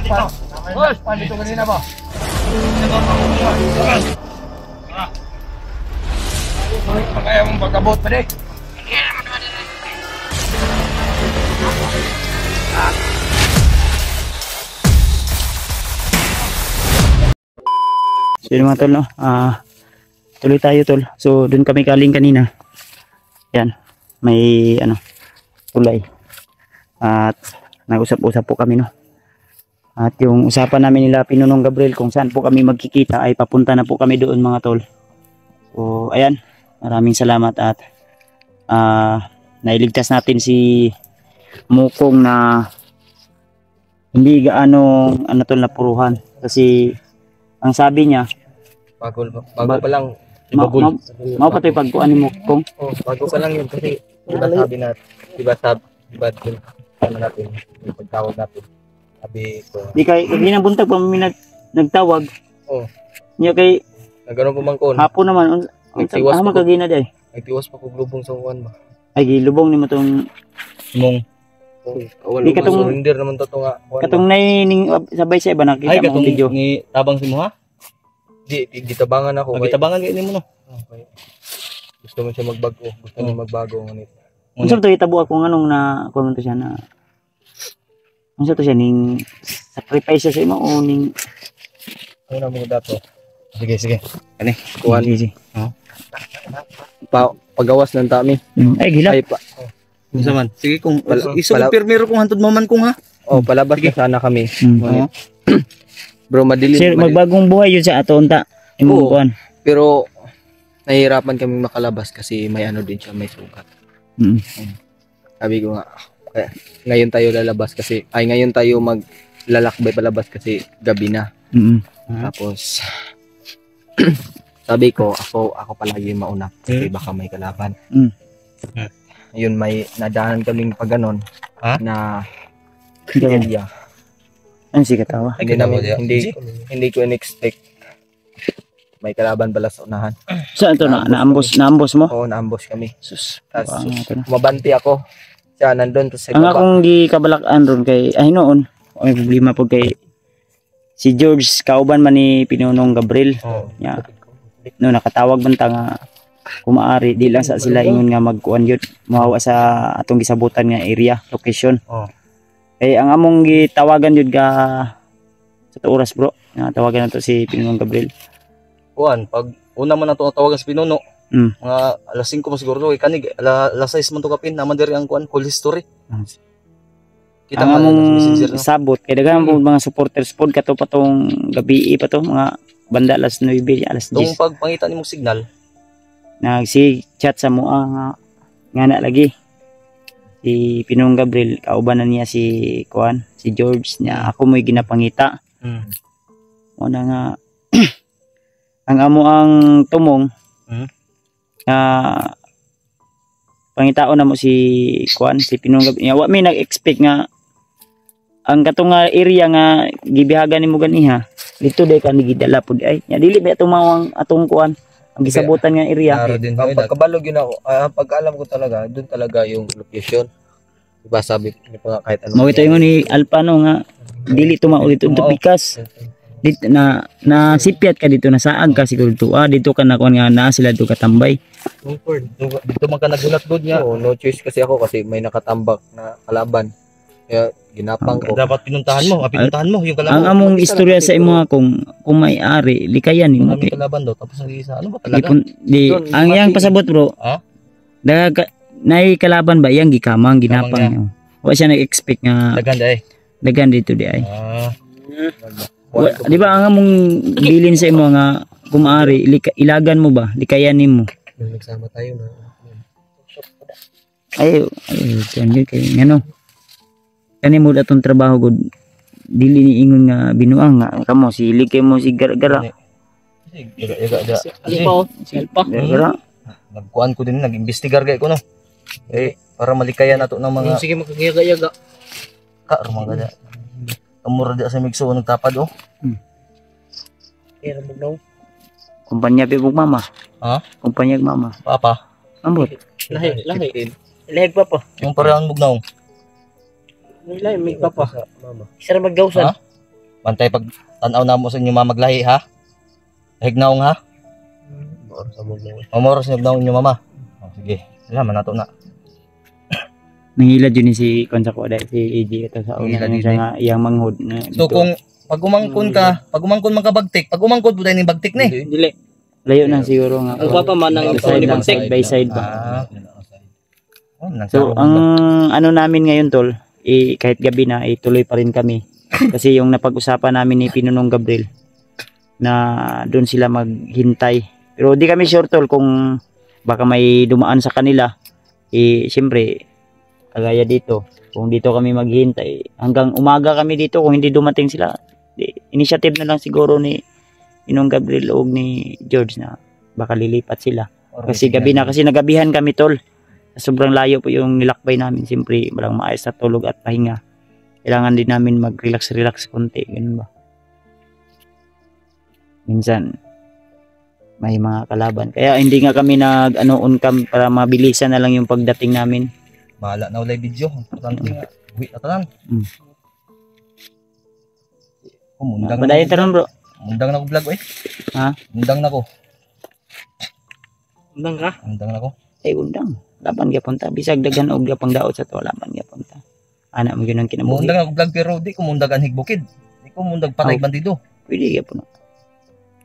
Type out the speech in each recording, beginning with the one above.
Paano ito kanina ba? Kaya mong pagkabot pa rin. So yun mga tol, no? Tuloy tayo tol. So dun kami galing kanina. Yan, may ano, tulay. At nag-usap-usap po kami, no? At yung usapan namin nila Pinunong Gabriel kung saan po kami magkikita ay papunta na po kami doon mga tol. So ayan, maraming salamat at nailigtas natin si Mukong na hindi gaano ano tol napuruhan kasi ang sabi niya Bago pa lang. Mau pa ito yung pagkuhan ni Mukong. Oh, bago pa lang yun kasi diba sabi natin, diba ano natin, yung pagtawag natin. Sabi ko. Di kay buntag pa may nagtawag. Oh. Niya kay nagano pumangkon. hapon naman Nagtiwas ama pa ko. kagina day. Nagtiwas pa ko glubong sa uwan ba. Ay gilubong ni mo tong Mong. Di katong- surrender naman to nga. katong nay ning sabay sa iba nakita Ay, mo katong video. ni tabang si mo ha? Di gitabangan ako. O, gitabangan kayo mo no? Okay. Gusto mo siya magbago. Gusto niya magbago ngunit. Unsa to itabo ako nganong na kuno to siya na unsa to siya ning sacrifice siya sa imo o ning Una mo dato. Sige. Ani. Kuan. Sige. Pagawas ng tami. Ay gila. Ay pa. Unsa man? Sige kung Pala- isog permiro kung hantod mo man kung ha. Oh, palabas na sana kami. Oo. Bro, madilim. Sir, magbagong buhay yun sa ato unta. Imong Oo. kuan. Pero nahihirapan kaming makalabas kasi may ano din siya, may sugat. Mm. Sabi ko nga, kaya, ngayon tayo lalabas kasi, ngayon tayo maglalakbay palabas kasi gabi na. Mm. Tapos, sabi ko, ako palagi yung mauna kasi baka may kalaban. Mm. Yun, may nadaanan kaming pag ganon na area. Ano si katawa? Hindi namin, hindi ko in-expect may kalaban pala sa unahan. Saan to na naambos mo? Oo, naambush kami. Sus. Tapos, Ano to na? mabanti ako. Siya nandun to sa Ang baba. akong gikabalakan ron kay ay noon, may problema po kay si George kauban man ni Pinunong Gabriel. Oo. Ya. No nakatawag man ta nga kung maaari di lang sa sila ingon nga magkuan yun mahawa sa atong gisabutan nga area, location. Oo. Eh ang among gitawagan yun ka sa oras bro. Nga tawagan na to si Pinunong Gabriel. Kuan, pag una man nato tawagan sa Pinuno. Mga alas 5 pa siguro kay kanig alas 6 man to kapin naman diri ang kuan call history. Kita Ang man among sa messenger no. sabot kay daghan po mga supporters pod kato pa tong gabi pa to mga banda alas 9 alas 10. Tung pagpangita nimong signal. Nagsi-chat sa mua nga na lagi si Pinong Gabriel kauban na niya si Kuan si George niya ako mo'y ginapangita mo na nga ang amo ang tumong nga pangitaon na mo si Kuan si Pinong Gabriel wa may nag-expect nga ang katong nga area nga gibihagan nimo ganiha dito day ka gidala pud ay nya dili ba tumawang atong Kuan ang gisabutan nga area. Klaro din Ang pagkabalog yun ako, pag alam ko talaga, doon talaga yung location. Diba sabi ko nga kahit ano. Mao ito yung ni Alpano nga dili tumao dito bikas. Dito na sipiat ka dito na saag ka siguro dito. Dito ka na kuan nga na sila dito katambay. Dito man ka nagulat gud nga. Oo, no choice kasi ako kasi may nakatambak na kalaban. Kaya ginapang ko. Dapat pinuntahan mo yung kalaban. Ang among istorya sa imo kung may-ari likayan nimo. Maraming kalaban daw tapos ang isa ano ba talaga? Di ang yang pasabot bro. Ha? Nay kalaban ba yang gikamang ginapang niyo. Wa siya nag-expect nga dagan dito di ay. Di ba ang among bilin sa imo nga kung maaari ilagan mo ba likayan nimo. Nagsama tayo na. Ay kanyo kay ngano. Kani mo datong trabaho gud dili ni ingon nga binuang nga kamo silig kay mo si gara-gara. Selpa. Gara. Nagkuan ko din nag-investigar gay ko no. Para malikayan nato ng mga Sige magkayaga-yaga. mga kamura di sa migso nagtapad oh. Kaya mo daw. Kumpanya bibog mama. Ha? Kumpanya mama. Papa. Ambot. Lahi. Lahig pa pa. Yung parang mugnaw. Lahig pa pa. Mama. Isa na maggawsan. Ha? Bantay pag tanaw na mo sa inyo mamaglahi ha. Hignaong ha. Omoros na inyo mama. Oh, sige. Salamat na to na. Nangilad yun si Konsa ko dahil si AJ ito sa una Nangilad siya yun nga iyang manghod na So kung pag umangkon man ka bagtik, pag umangkon po tayo ng bagtik ni. Dili. layo na siguro nga. Ang papa man ang side lang, bagtik. side by side ba. Oh, So ang ano namin ngayon tol, kahit gabi na ituloy pa rin kami. Kasi yung napag-usapan namin ni Pinunong Gabriel na doon sila maghintay. Pero di kami sure tol kung baka may dumaan sa kanila. Siyempre kagaya dito, kung dito kami maghihintay hanggang umaga kami dito, kung hindi dumating sila, initiative na lang siguro ni Pinong Gabriel o ni George na baka lilipat sila. Kasi gabi na, kasi nagabihan kami tol. Sobrang layo po yung nilakbay namin. Siyempre walang maayos na tulog at pahinga. Kailangan din namin mag-relax konti, ganun ba? Minsan may mga kalaban. Kaya hindi nga kami on cam para mabilisan na lang yung pagdating namin. Bahala na ulay video. Importante nga. Uwi na tanan. Mundang Padayon taron bro. Mundang na ko vlog eh. Ha? Mundang na ko. Undang ka? Mundang na ko. Undang. Laban gyapon ta. Bisag daghan og gyapang daot sa to, laban gyapon ta. Ana mo gyud ang kinabuhi. Mundang na ko vlog pero di ko mundagan higbukid. Di ko mundag patay bandido. Pwede gyapon.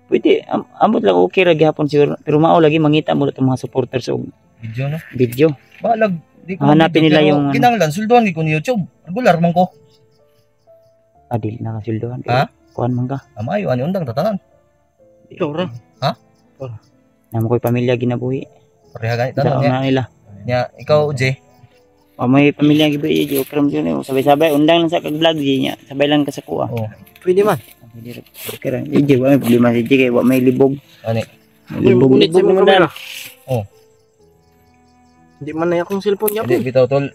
Pwede. Amot lang okay ra gyapon siguro. Pero mao lagi mangita mo itong mga supporters og Video no. video. Balag. Di ko Hanapin nila pero yung kinahanglan sulduhan ko ni YouTube. Regular man ko. Adil na kasulduhan. Ha? Kuan man ka. Amayo ani undang tatanan. Ikaw ra. Namo ko'y pamilya ginabuhi. Pareha ganit Sa tanan niya. una nila. Nya ikaw J. May pamilya gibuhi jo from yun. Sabay-sabay undang lang sa kag vlog niya. Sabay lang ka sa kuha. Oh. Pwede man. Okay ra. Ije wa may problema si Ije kay wa may libog. Ani. May libog. Unit sa mga kamera. Oh. Hindi man na akong cellphone niya po. Hindi bitaw tol.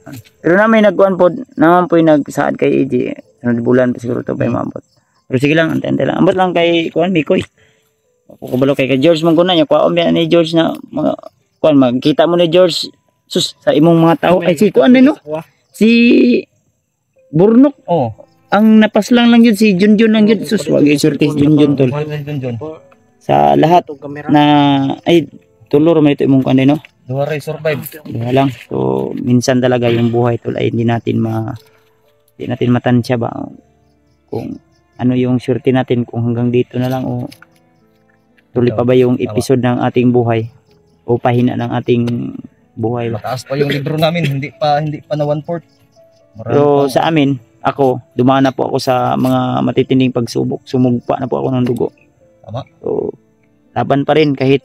Pero na may nagkuan pod, naman po yung nagsaad kay AJ. Sunod bulan pa siguro to pa maabot. Pero sige lang, antay lang. Ambot lang kay kuan Mikoy. Kukubalo kay George manguna niya. Kuwaon ba ni George na mga kuan magkita mo ni George sus sa imong mga tao. Ay si kuan no? Si Burnok. Oh. Ang napaslang lang yun si Junjun lang yun. Sus wag isurti si Junjun tol. Junjun. Sa lahat Itong kamera. na ay tulor man ito imong kuan no. Duha ray survive. Kaya lang. So, minsan talaga yung buhay tol ay hindi natin matansya ba kung ano yung surety natin kung hanggang dito na lang o tuloy pa ba yung episode ng ating buhay o pahina ng ating buhay ba. Mataas pa yung libro namin, hindi pa na 1/4. Pero sa amin, ako, dumaan na po ako sa mga matitinding pagsubok. Sumugpa na po ako ng dugo. Tama. So, laban pa rin kahit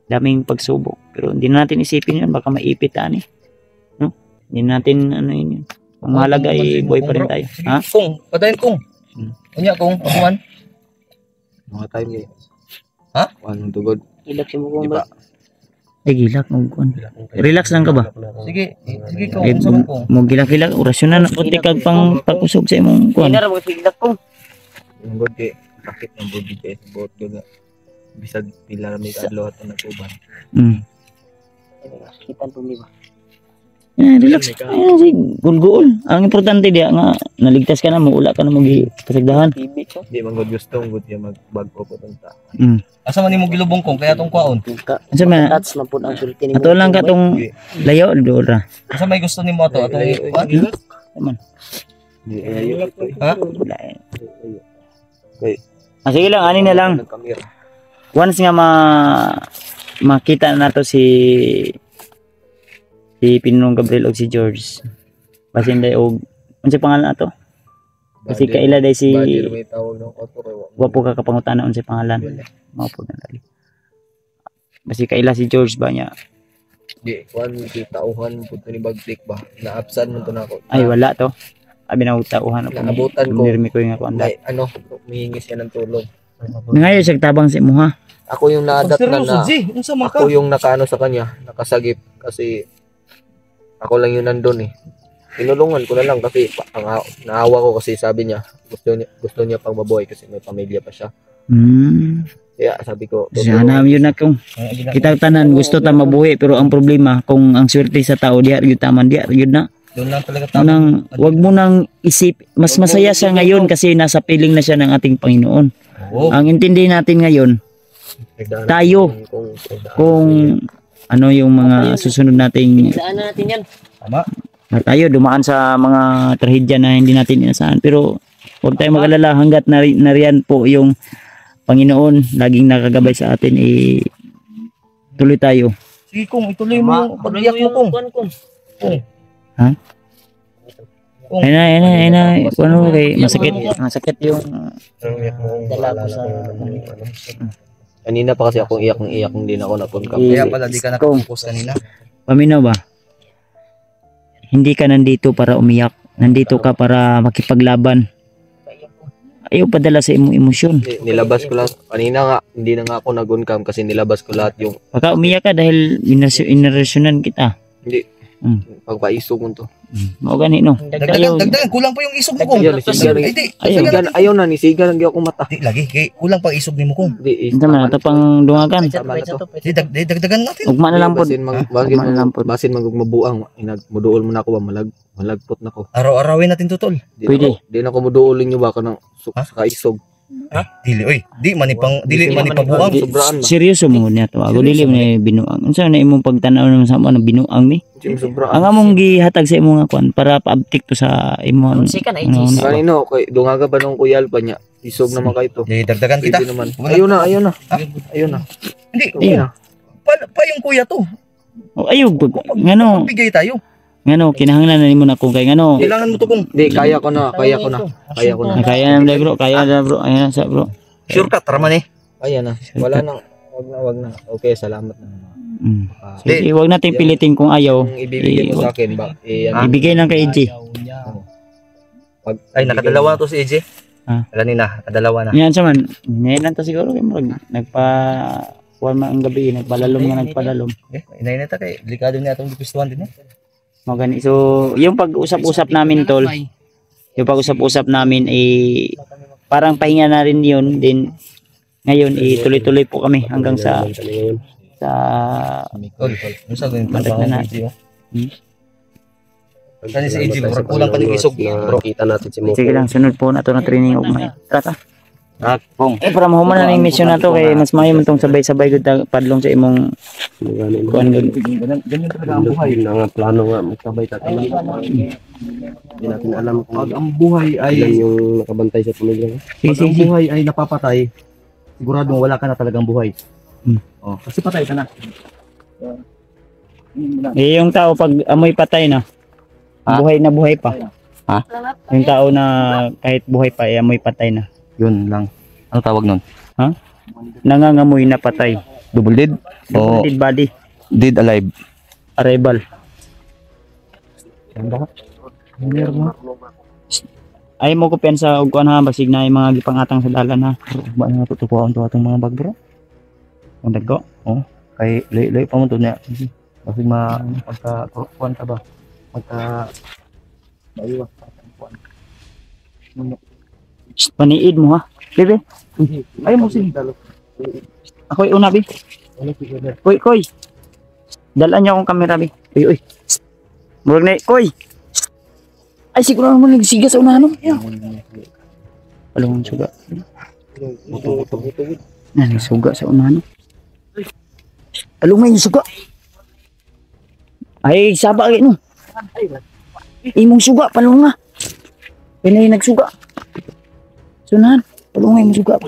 daming pagsubok. Pero hindi na natin isipin yun. Baka maipit ani. No? Hindi natin ano yun. Ang mahalaga ay buhay pa rin tayo. Sige, Ha? Kung, padayon kung. Unya kung, abuhan. Mga time ni. Ha? Anong tugod? Ilak si mo kong ba? Ay, gilak. Relax lang ka ba? Sige kung, unsa man kung. Mo gilak-gilak. Orasyon na nakunti kag pang pag-usog sa imong kuwan. Ina ra mo ilak ko. Yung god kay sakit ng body kay bot ko nga. Bisag pila may adlaw at natuban. Kitan po mi ba? Relax. Ayan, si gulgul. Ang importante diya nga naligtas ka na mo, wala ka na mo kasagdahan. TV ko. Di man god gusto god kay magbago ko tanta. Asa man nimo gilubong kung kaya tong kwaon. Asa man? Touch man po ang sulti ni mo. Ato lang ka tong layo dora. Asa may gusto nimo ato atong kuan? Di ayo. Ha? Wala eh. Sige lang, ani na lang. Kamera. Once nga makita na to si Pinong Gabriel o si George. Basin day og unsa pangalan ato? Kasi kaila day si Badir may tawag ng auto kay wapo ka kapangutana unsa pangalan. Mao po na dali. Basi kaila si George ba niya? di kuan kitauhan pud ni bagtik ba. Na-absan man to nako. Ay wala to. Abi na utauhan ako. Naabutan ko. Nirmi ko nga ko anda. May ano, mihingi siya ng tulong. Ngayon siya tabang si mo ha. Ako yung naadat na Seryoso, G, unsa man ka? ako yung nakaano sa kanya, nakasagip kasi ako lang yun nandun eh. Tinulungan ko na lang kasi naawa ko kasi sabi niya gusto niya pang mabuhay kasi may pamilya pa siya. Kaya sabi ko, Sana yun na kung kita tanan gusto ta mabuhi pero ang problema kung ang swerte sa tao diha gyud taman diha gyud na. Doon lang talaga Wag mo nang isip, mas masaya siya ngayon kasi nasa piling na siya ng ating Panginoon. Oo. Ang intindi natin ngayon, tayo, kung ano yung mga susunod nating Saan na natin yan? Tama. tayo dumaan sa mga trahedya na hindi natin inasahan, pero huwag tayong mag-alala hanggat nariyan po yung Panginoon laging nakagabay sa atin, tuloy tayo. Sige kung ituloy mo yung pag-iyak mo kung. Ha? Kung. Ayun na, ano kay masakit yung Dala ko sa... Kanina pa kasi akong iyak, hindi na ako napunta. Kaya pala di ka nakapokus kanina. paminaw ba? Hindi ka nandito para umiyak, nandito ka para makipaglaban. Ayaw padala sa imong emosyon. Nilabas ko lahat. Kanina nga, hindi na nga ako nag-uncam kasi nilabas ko lahat yung Baka umiyak ka dahil inarasyonan kita. hindi. Pagpaisog mo to. Mao gani no. Dagdagan, kulang pa yung isog mo kung. Ayaw, nisigan. Ayaw na, nisigan ang ako mata. Di lagi, kay kulang pa isog ni mo kung. Di, Ito man ato pang dungagan. Tama na to. Di dagdagan natin. Ugma na lang pod. Basin magugmabuang. Muduol mo na ako ba? Malagpot na ko. Araw-arawin natin tutol. Pwede. Di na ko muduolin nyo baka ng kaisog. Dili oy, di manipabuang. Sobraan ba? Seryoso mo niya to. Ako dili mo na binuang. Unsa na imong pagtanaw naman sa ano binuang mi? Sobraan. Ang among gihatag sa imong kuan para paabtik to sa imong. Sikan ay ano, Jesus. Kanino, kay dungaga ba nung kuyal pa niya? Isog naman kayo to. Di dagdagan kita. Pwede naman. Ayun na. Hindi. Ayun na. Pa yung kuya to. Ayog ngano Bigay tayo. ngano kinahanglan na nimo na kung kay ngano. Kailangan mo to kung. Hindi, kaya ko na. Kaya Kaya na bro, kaya na bro. Ayan na sa bro. Shortcut raman eh. Kaya na. Wala nang, wag na. Okay, salamat na. Sige, wag natin pilitin kung ayaw. Kung ibibigay mo sa akin ba? Ibigay lang kay EJ. Ay, nakadalawa na to si AJ. Kanina, nakadalawa na. Yan sa man. Ngayon to siguro kay murag kuwan man ang gabi, nagpalalom nga nagpalalom. Inay na ta kay delikado niya atong gipistuhan din eh. Mo gani. So, yung pag-usap-usap namin tol, yung pag-usap-usap namin parang pahinga na rin yun. Then ngayon tuloy-tuloy po kami hanggang sa Tol, unsa gawin pa Madag na AJ? Kani si AJ, murag kulang pa ning isog bro. Kita natin si Mo. sige lang, sunod po na to na training og may. Tara. Pong. Para mahuman na ning mission na to kay mas maayo man tong sabay-sabay gud padlong sa imong kuan gud. Ganyan talaga ang buhay. Yun na nga plano nga magkabay tayo. Hindi natin alam kung Pag ang buhay ay yung nakabantay sa pamilya. pag ang buhay ay napapatay, siguradong wala ka na talagang buhay. Oh, kasi patay ka na. Yung tao pag amoy patay na, buhay na buhay pa. Yung tao na kahit buhay pa, amoy patay na. Yun lang. Ano tawag nun? Nangangamoy na patay. Double dead? O Dead body. dead alive? Arrival. Ay mo ko pensa og kuan ha basig na yung mga gipangatang sa dalan ha. Ba nga tutukuan to atong mga bag bro? Ang dagko. Kay lay pa mo to niya. Kasi magka-kuan ka ba? Maiwas ka kuan. Paniid mo ha. Bebe. Ay mo sige. Ako'y una bi. Koy. Dalan niya akong kamera bi. Uy. Murag na koy. Ay siguro mo nagsiga sa unahan no. Palong suga. Suga sa unahan no. Alungay yung suga. Ay saba no. Imong suga palunga. Pinay nagsuga. Sunahan, palungay mo suga pa.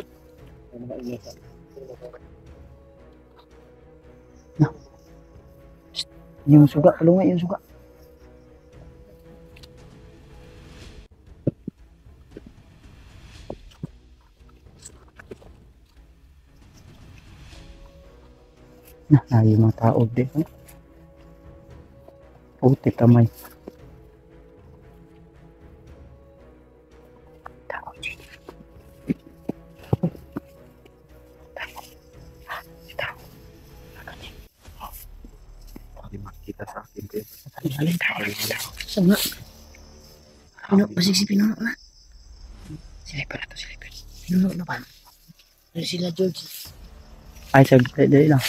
Yung suga, palungay yung suga. Ayaw mga tao din. Puti kamay. Kita sa akin. Sama. Pinuno, basig si Pinuno na. Silipan na to, silipan. Pinuno na pa. Ano sila George? Ay, dali lang.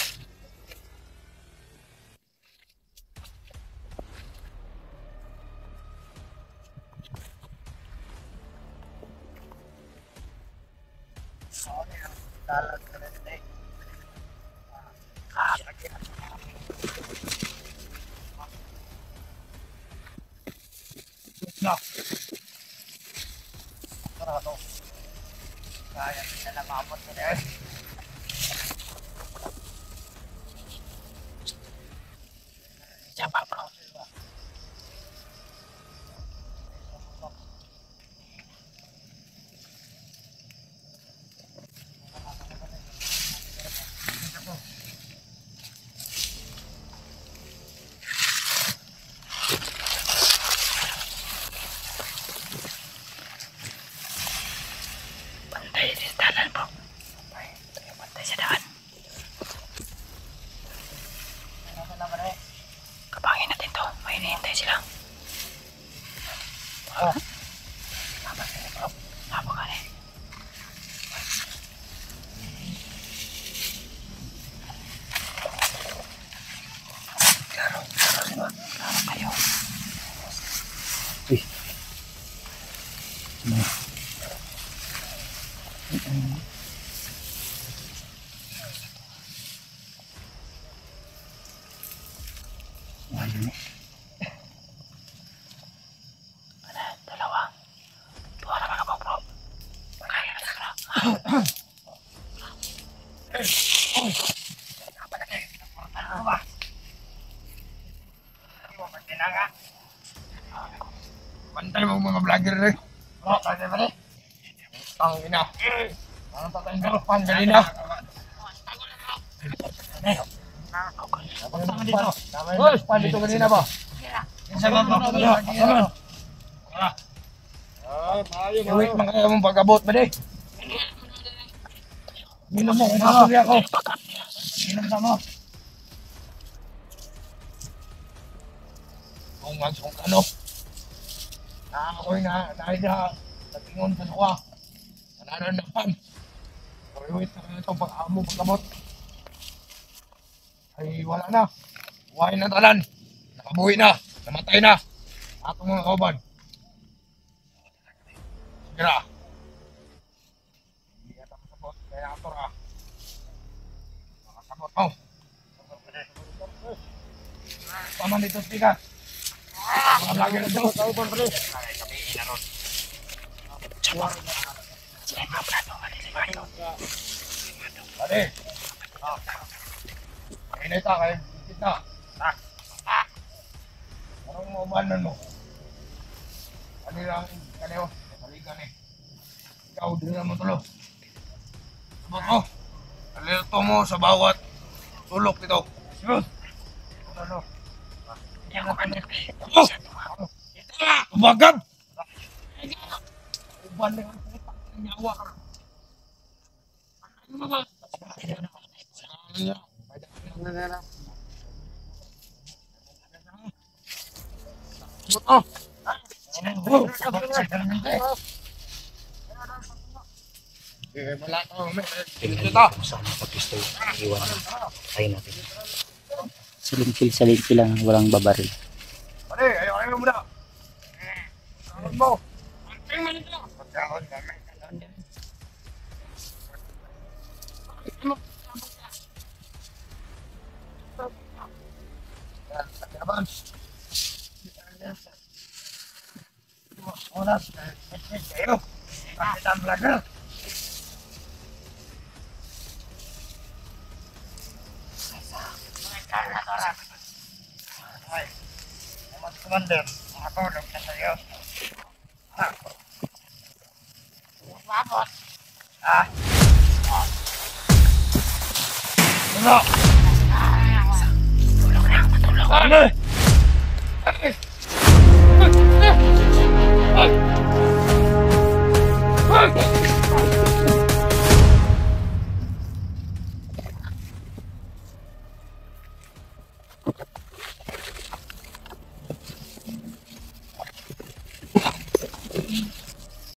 Bantay sa dalan bro. Bantay sa daan. Kapangin natin to. May hinihintay sila. Napaka na eh. Klaro kayo. Uy. Dalawa. Dua naman ako bro. Kaya na sa Pantay mo mga vlogger rin. Oo, pantay mo rin. Ang ina. Ang tatay mo, panggali na. Hoy, pandito kanina ba? Isa ba ba? Iwit man kayo mong pag-abot ba di? Minom mo, kumasuli ako. Minom ka mo. Kung ano. Ako'y dahil na natingon sa suwa. Nanananapan. Iwit na kayo itong pag-amo, pag-abot. Ay wala na. Buhay na talan. Nakabuhi na. Namatay na. Atong mga kauban. Sigara. Hindi ata masabot. Kaya ato ra. Makasabot mo. Paman dito speaker. Mga vlogger na dito. Kauban pa rin. Pare. Ini tak kayak kita. Tak. Orang mau mana no? Ani lang kaneo, balikan ni. Ikaw din naman tulo. Sabot mo. Alerto mo sa bawat tulok dito. Sige. Ano? Hindi ako kanil. Umagab! Uban dengan nyawa ka. Ano ba? Ano? Silingkil lang, walang babaril. Pare, ayaw mo na. Ayaw mo. Anting man ito. Pagkakon kami. Abang. Oras. Ayo. Kapitan vlogger. Hai. Mas komandan, aku udah saya. Apa? Ah. Tolong. Ano? Ay!